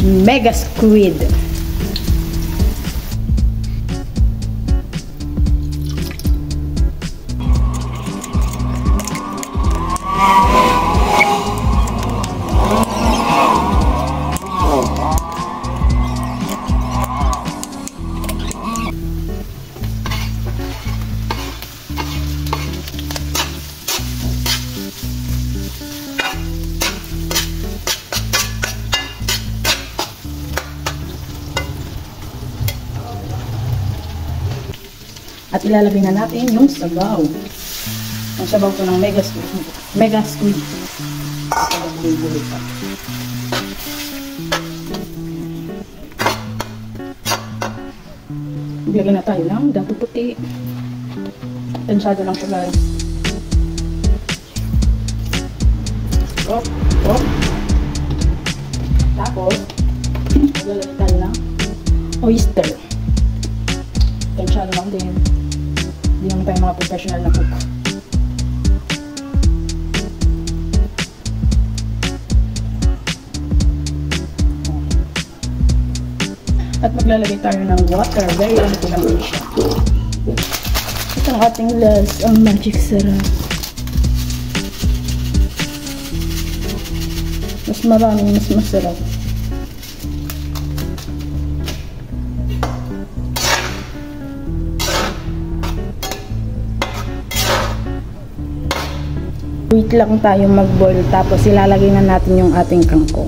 mega squid. At ilalagay na natin yung sabaw. Yung sabaw ko ng mega squid. Mega squid. Buhay pa. Maglagay na tayo ng dato puti. Tansyado lang siya, guys. Op, op. Tapos, maglalagay tayo ng oyster. Tansyado lang din. Hindi naman tayo mga professional na cook. At maglalagay tayo ng water. Very ano lang siya. Ito ang ating last, ang magic sarap. Mas maraming mas masarap. Wait lang tayo mag-boil, tapos ilalagay na natin yung ating kangkong.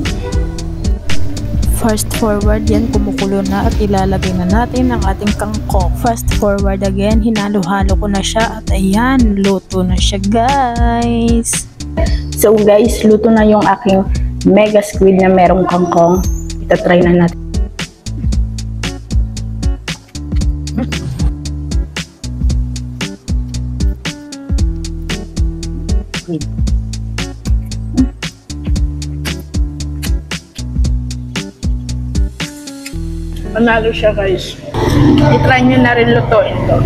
Fast forward yan, kumukulo na at ilalagay na natin ang ating kangkong. Fast forward again, hinalo-halo ko na siya at ayan, luto na siya, guys. So guys, luto na yung aking mega squid na merong kangkong. Itatry na natin. Panalo siya, guys. I-try nyo na rin lutuin to.